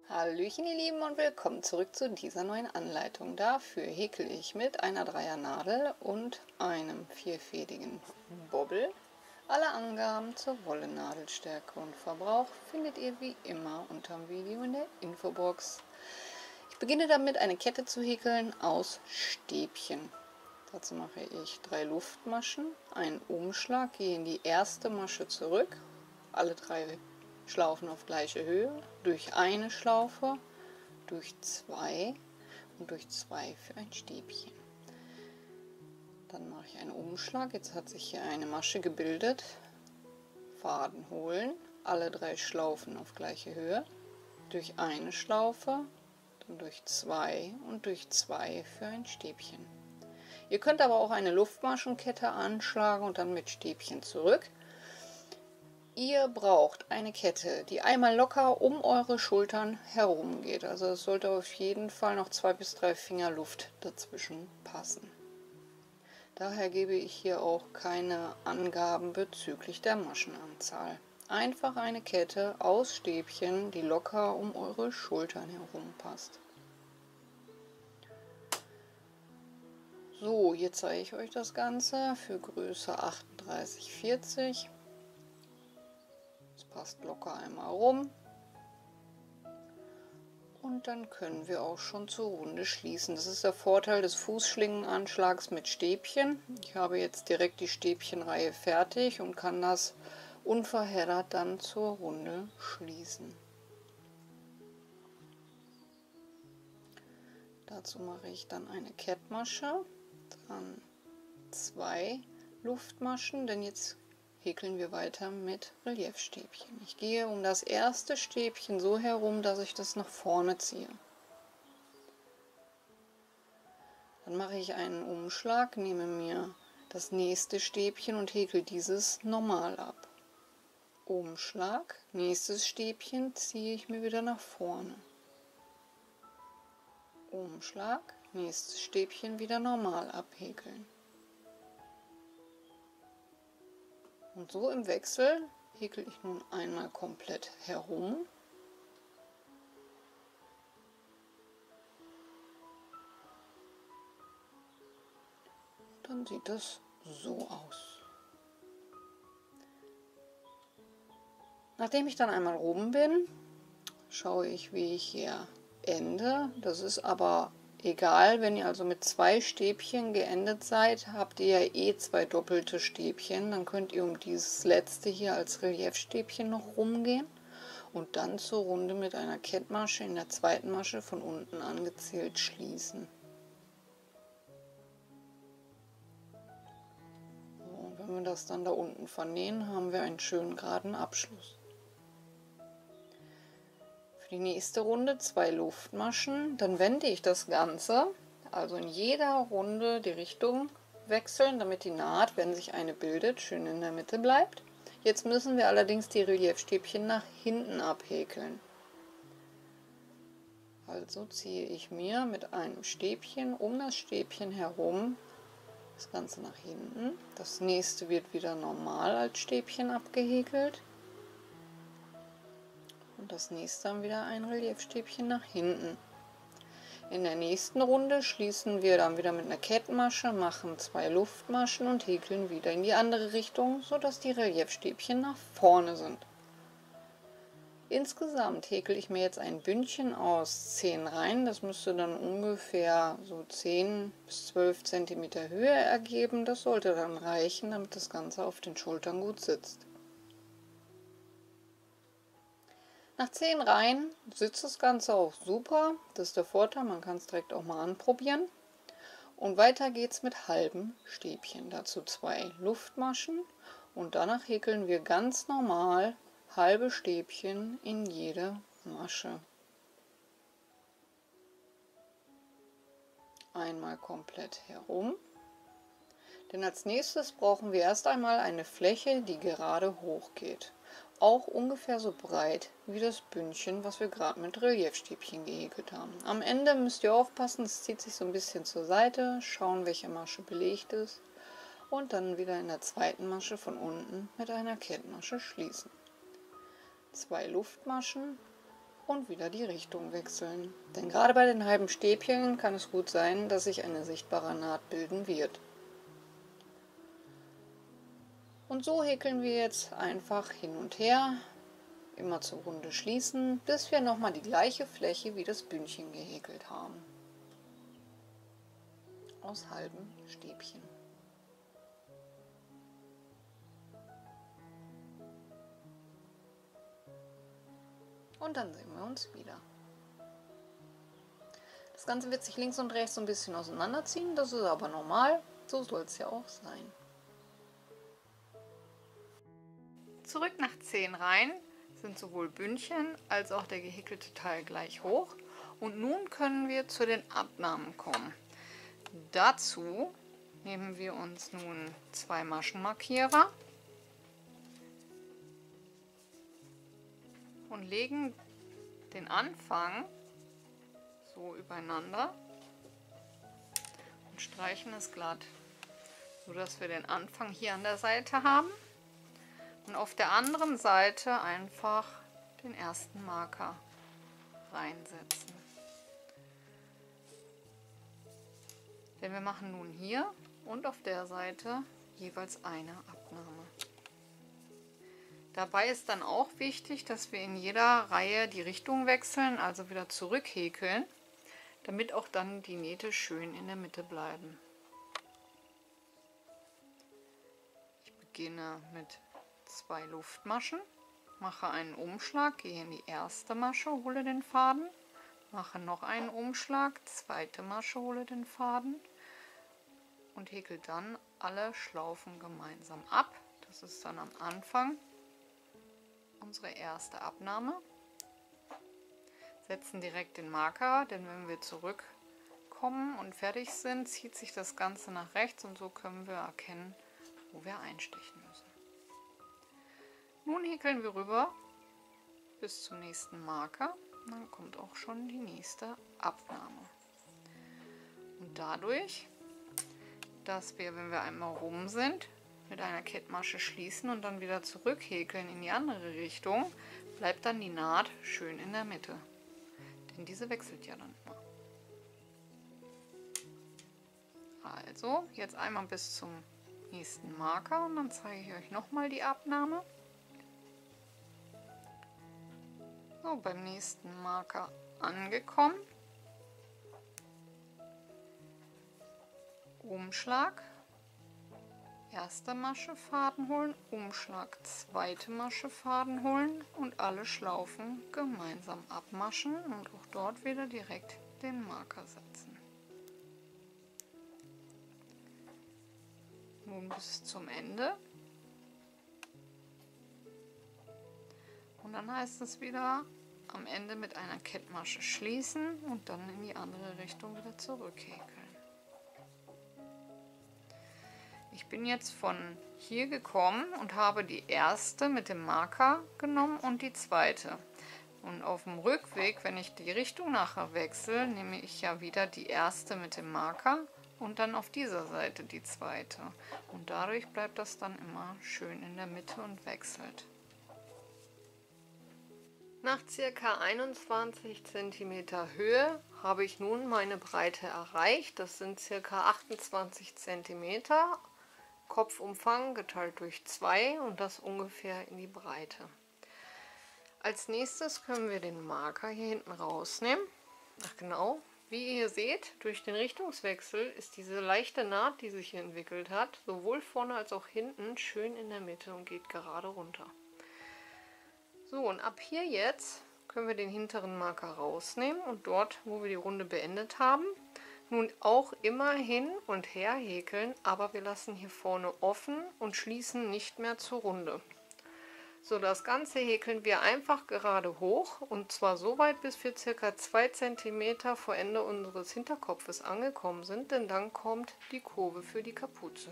Hallöchen ihr Lieben und willkommen zurück zu dieser neuen Anleitung. Dafür häkle ich mit einer Dreiernadel und einem vierfädigen Bobbel. Alle Angaben zur Wollennadelstärke und Verbrauch findet ihr wie immer unter dem Video in der Infobox. Ich beginne damit, eine Kette zu häkeln aus Stäbchen. Dazu mache ich 3 Luftmaschen, einen Umschlag, gehe in die erste Masche zurück, alle 3 Schlaufen auf gleiche Höhe, durch eine Schlaufe, durch 2 und durch 2 für ein Stäbchen. Dann mache ich einen Umschlag, jetzt hat sich hier eine Masche gebildet, Faden holen, alle 3 Schlaufen auf gleiche Höhe, durch eine Schlaufe, dann durch 2 und durch 2 für ein Stäbchen. Ihr könnt aber auch eine Luftmaschenkette anschlagen und dann mit Stäbchen zurück. Ihr braucht eine Kette, die einmal locker um eure Schultern herum geht. Also es sollte auf jeden Fall noch 2 bis 3 Finger Luft dazwischen passen. Daher gebe ich hier auch keine Angaben bezüglich der Maschenanzahl. Einfach eine Kette aus Stäbchen, die locker um eure Schultern herum passt. So, hier zeige ich euch das Ganze für Größe 38/40. Das passt locker einmal rum. Und dann können wir auch schon zur Runde schließen. Das ist der Vorteil des Fußschlingenanschlags mit Stäbchen. Ich habe jetzt direkt die Stäbchenreihe fertig und kann das unverheddert dann zur Runde schließen. Dazu mache ich dann eine Kettmasche, dann 2 Luftmaschen, denn jetzt häkeln wir weiter mit Reliefstäbchen. Ich gehe um das erste Stäbchen so herum, dass ich das nach vorne ziehe. Dann mache ich einen Umschlag, nehme mir das nächste Stäbchen und häkel dieses normal ab. Umschlag, nächstes Stäbchen ziehe ich mir wieder nach vorne. Umschlag, nächstes Stäbchen wieder normal abhäkeln. Und so im Wechsel häkel ich nun einmal komplett herum. Dann sieht das so aus. Nachdem ich dann einmal rum bin, schaue ich, wie ich hier ende. Das ist aber egal, wenn ihr also mit 2 Stäbchen geendet seid, habt ihr ja eh 2 doppelte Stäbchen. Dann könnt ihr um dieses letzte hier als Reliefstäbchen noch rumgehen und dann zur Runde mit einer Kettmasche in der zweiten Masche von unten angezählt schließen. So, und wenn wir das dann da unten vernähen, haben wir einen schönen geraden Abschluss. Die nächste Runde 2 Luftmaschen, dann wende ich das Ganze, also in jeder Runde die Richtung wechseln, damit die Naht, wenn sich eine bildet, schön in der Mitte bleibt. Jetzt müssen wir allerdings die Reliefstäbchen nach hinten abhäkeln. Also ziehe ich mir mit einem Stäbchen um das Stäbchen herum das Ganze nach hinten. Das nächste wird wieder normal als Stäbchen abgehäkelt. Und das nächste dann wieder ein Reliefstäbchen nach hinten. In der nächsten Runde schließen wir dann wieder mit einer Kettmasche, machen 2 Luftmaschen und häkeln wieder in die andere Richtung, sodass die Reliefstäbchen nach vorne sind. Insgesamt häkel ich mir jetzt ein Bündchen aus 10 Reihen. Das müsste dann ungefähr so 10 bis 12 cm Höhe ergeben. Das sollte dann reichen, damit das Ganze auf den Schultern gut sitzt. Nach 10 Reihen sitzt das Ganze auch super. Das ist der Vorteil, man kann es direkt auch mal anprobieren. Und weiter geht es mit halben Stäbchen. Dazu 2 Luftmaschen und danach häkeln wir ganz normal halbe Stäbchen in jede Masche. Einmal komplett herum. Denn als nächstes brauchen wir erst einmal eine Fläche, die gerade hoch geht. Auch ungefähr so breit wie das Bündchen, was wir gerade mit Reliefstäbchen gehäkelt haben. Am Ende müsst ihr aufpassen, es zieht sich so ein bisschen zur Seite, schauen, welche Masche belegt ist und dann wieder in der zweiten Masche von unten mit einer Kettmasche schließen. 2 Luftmaschen, und wieder die Richtung wechseln. Denn gerade bei den halben Stäbchen kann es gut sein, dass sich eine sichtbare Naht bilden wird. Und so häkeln wir jetzt einfach hin und her, immer zur Runde schließen, bis wir nochmal die gleiche Fläche wie das Bündchen gehäkelt haben. Aus halben Stäbchen. Und dann sehen wir uns wieder. Das Ganze wird sich links und rechts so ein bisschen auseinanderziehen, das ist aber normal, so soll es ja auch sein. Zurück nach 10 Reihen sind sowohl Bündchen als auch der gehäkelte Teil gleich hoch. Und nun können wir zu den Abnahmen kommen. Dazu nehmen wir uns nun 2 Maschenmarkierer und legen den Anfang so übereinander und streichen es glatt, sodass wir den Anfang hier an der Seite haben und auf der anderen Seite einfach den ersten Marker reinsetzen. Denn wir machen nun hier und auf der Seite jeweils eine Abnahme. Dabei ist dann auch wichtig, dass wir in jeder Reihe die Richtung wechseln, also wieder zurückhäkeln, damit auch dann die Nähte schön in der Mitte bleiben. Ich beginne mit 2 Luftmaschen, mache einen Umschlag, gehe in die erste Masche, hole den Faden, mache noch einen Umschlag, zweite Masche, hole den Faden und häkel dann alle Schlaufen gemeinsam ab. Das ist dann am Anfang unsere erste Abnahme. Setzen direkt den Marker, denn wenn wir zurückkommen und fertig sind, zieht sich das Ganze nach rechts und so können wir erkennen, wo wir einstechen müssen. Nun häkeln wir rüber bis zum nächsten Marker, dann kommt auch schon die nächste Abnahme. Und dadurch, dass wir, wenn wir einmal rum sind, mit einer Kettmasche schließen und dann wieder zurückhäkeln in die andere Richtung, bleibt dann die Naht schön in der Mitte. Denn diese wechselt ja dann immer. Also jetzt einmal bis zum nächsten Marker und dann zeige ich euch nochmal die Abnahme. So, beim nächsten Marker angekommen. Umschlag, erste Masche Faden holen, Umschlag, zweite Masche Faden holen und alle Schlaufen gemeinsam abmaschen und auch dort wieder direkt den Marker setzen. Nun bis zum Ende. Und dann heißt es wieder am Ende mit einer Kettmasche schließen und dann in die andere Richtung wieder zurückhäkeln. Ich bin jetzt von hier gekommen und habe die erste mit dem Marker genommen und die zweite. Und auf dem Rückweg, wenn ich die Richtung nachher wechsle, nehme ich ja wieder die erste mit dem Marker und dann auf dieser Seite die zweite. Und dadurch bleibt das dann immer schön in der Mitte und wechselt. Nach ca. 21 cm Höhe habe ich nun meine Breite erreicht. Das sind ca. 28 cm. Kopfumfang geteilt durch 2 und das ungefähr in die Breite. Als nächstes können wir den Marker hier hinten rausnehmen. Ach genau, wie ihr seht, durch den Richtungswechsel ist diese leichte Naht, die sich hier entwickelt hat, sowohl vorne als auch hinten schön in der Mitte und geht gerade runter. So, und ab hier jetzt können wir den hinteren Marker rausnehmen und dort, wo wir die Runde beendet haben, nun auch immer hin und her häkeln, aber wir lassen hier vorne offen und schließen nicht mehr zur Runde. So, das Ganze häkeln wir einfach gerade hoch und zwar so weit, bis wir ca. 2 cm vor Ende unseres Hinterkopfes angekommen sind, denn dann kommt die Kurve für die Kapuze.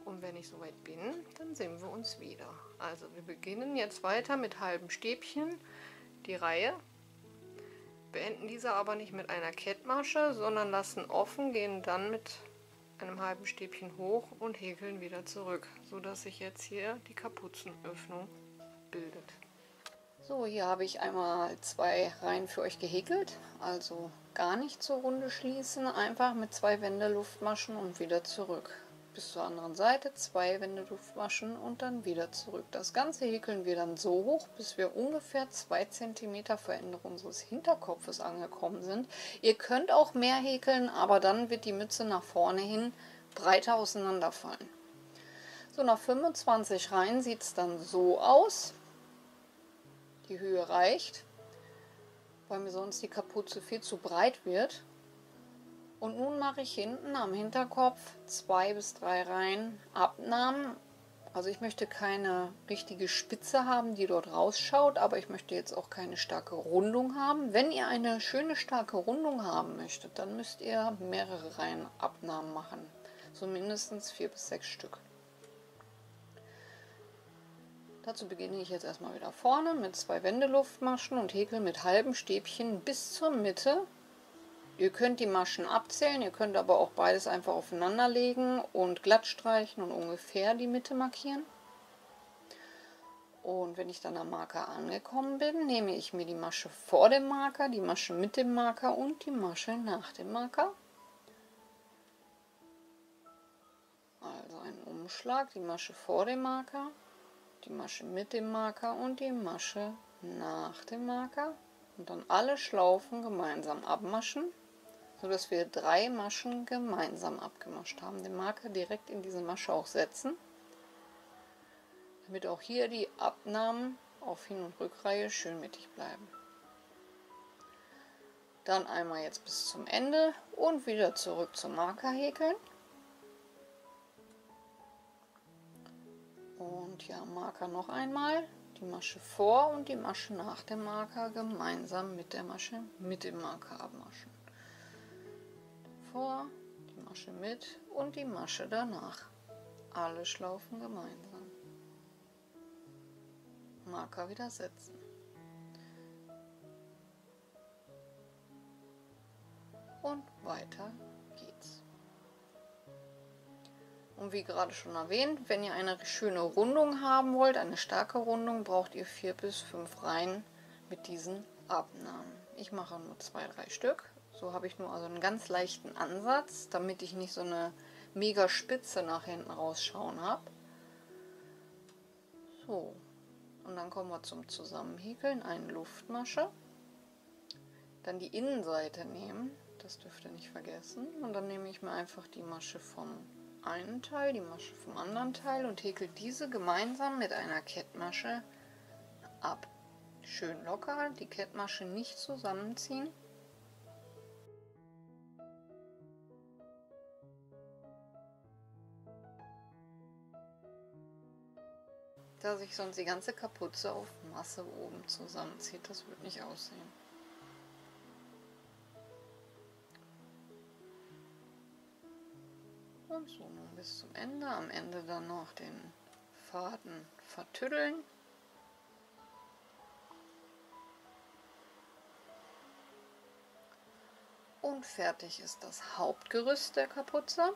Und wenn ich soweit bin, dann sehen wir uns wieder. Also wir beginnen jetzt weiter mit halben Stäbchen die Reihe. Beenden diese aber nicht mit einer Kettmasche, sondern lassen offen, gehen dann mit einem halben Stäbchen hoch und häkeln wieder zurück, so dass sich jetzt hier die Kapuzenöffnung bildet. So, hier habe ich einmal 2 Reihen für euch gehäkelt, also gar nicht zur Runde schließen, einfach mit 2 Wendeluftmaschen und wieder zurück. Bis zur anderen Seite 2 Wendeluftmaschen und dann wieder zurück. Das Ganze häkeln wir dann so hoch, bis wir ungefähr 2 cm vor Ende unseres Hinterkopfes angekommen sind. Ihr könnt auch mehr häkeln, aber dann wird die Mütze nach vorne hin breiter auseinanderfallen. So, nach 25 Reihen sieht es dann so aus. Die Höhe reicht, weil mir sonst die Kapuze viel zu breit wird. Und nun mache ich hinten am Hinterkopf 2 bis 3 Reihen Abnahmen. Also ich möchte keine richtige Spitze haben, die dort rausschaut, aber ich möchte jetzt auch keine starke Rundung haben. Wenn ihr eine schöne starke Rundung haben möchtet, dann müsst ihr mehrere Reihen Abnahmen machen. So mindestens 4 bis 6 Stück. Dazu beginne ich jetzt erstmal wieder vorne mit 2 Wendeluftmaschen und häkel mit halben Stäbchen bis zur Mitte. Ihr könnt die Maschen abzählen, ihr könnt aber auch beides einfach aufeinander legen und glatt streichen und ungefähr die Mitte markieren. Und wenn ich dann am Marker angekommen bin, nehme ich mir die Masche vor dem Marker, die Masche mit dem Marker und die Masche nach dem Marker. Also einen Umschlag, die Masche vor dem Marker, die Masche mit dem Marker und die Masche nach dem Marker und dann alle Schlaufen gemeinsam abmaschen, sodass wir 3 Maschen gemeinsam abgemascht haben. Den Marker direkt in diese Masche auch setzen, damit auch hier die Abnahmen auf Hin- und Rückreihe schön mittig bleiben. Dann einmal jetzt bis zum Ende und wieder zurück zum Marker häkeln. Und hier am Marker noch einmal die Masche vor und die Masche nach dem Marker gemeinsam mit der Masche mit dem Marker abmaschen. Vor, die Masche mit und die Masche danach. Alle Schlaufen gemeinsam. Marker wieder setzen. Und weiter geht's. Und wie gerade schon erwähnt, wenn ihr eine schöne Rundung haben wollt, eine starke Rundung, braucht ihr 4 bis 5 Reihen mit diesen Abnahmen. Ich mache nur 2, 3 Stück. So habe ich nur also einen ganz leichten Ansatz, damit ich nicht so eine mega Spitze nach hinten rausschauen habe. So, und dann kommen wir zum Zusammenhäkeln. Eine Luftmasche. Dann die Innenseite nehmen, das dürft ihr nicht vergessen. Und dann nehme ich mir einfach die Masche vom einen Teil, die Masche vom anderen Teil und häkel diese gemeinsam mit einer Kettmasche ab. Schön locker, die Kettmasche nicht zusammenziehen. Da sich sonst die ganze Kapuze auf Masse oben zusammenzieht, das wird nicht aussehen. Und so nun bis zum Ende. Am Ende dann noch den Faden vertüddeln. Und fertig ist das Hauptgerüst der Kapuze.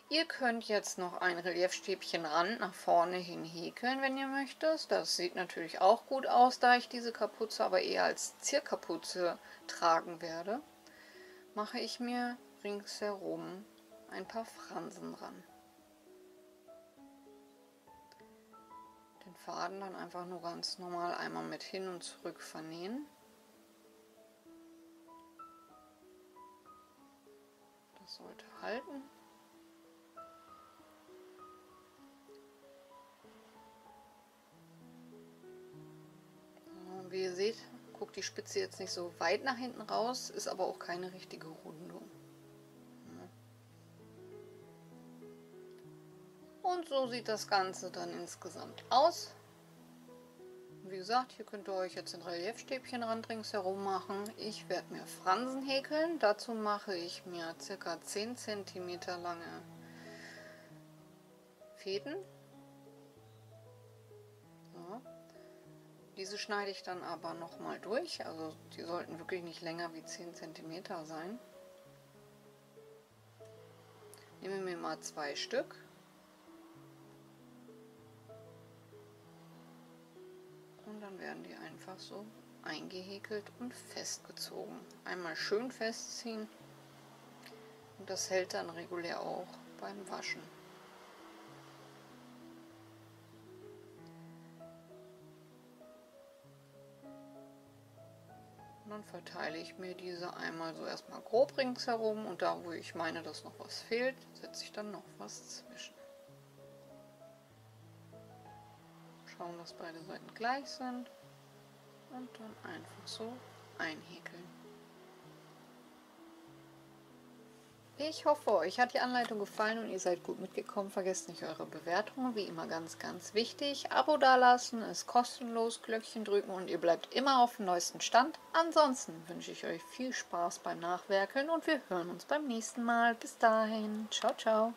Ihr könnt jetzt noch ein Reliefstäbchen Rand nach vorne hin häkeln, wenn ihr möchtet. Das sieht natürlich auch gut aus, da ich diese Kapuze aber eher als Zierkapuze tragen werde. Mache ich mir ringsherum ein paar Fransen dran. Den Faden dann einfach nur ganz normal einmal mit hin und zurück vernähen. Das sollte halten. So, wie ihr seht, guckt die Spitze jetzt nicht so weit nach hinten raus, ist aber auch keine richtige Rundung. Und so sieht das Ganze dann insgesamt aus. Wie gesagt, hier könnt ihr euch jetzt ein Reliefstäbchen ringsherum machen. Ich werde mir Fransen häkeln. Dazu mache ich mir ca. 10 cm lange Fäden. So. Diese schneide ich dann aber nochmal durch. Also die sollten wirklich nicht länger wie 10 cm sein. Nehme mir mal 2 Stück. Und dann werden die einfach so eingehäkelt und festgezogen. Einmal schön festziehen und das hält dann regulär auch beim Waschen. Und dann verteile ich mir diese einmal so erstmal grob ringsherum und da, wo ich meine, dass noch was fehlt, setze ich dann noch was zwischen. Schauen, dass beide Seiten gleich sind und dann einfach so einhäkeln. Ich hoffe, euch hat die Anleitung gefallen und ihr seid gut mitgekommen. Vergesst nicht eure Bewertungen, wie immer ganz, ganz wichtig. Abo dalassen, ist kostenlos, Glöckchen drücken und ihr bleibt immer auf dem neuesten Stand. Ansonsten wünsche ich euch viel Spaß beim Nachwerkeln und wir hören uns beim nächsten Mal. Bis dahin, ciao, ciao.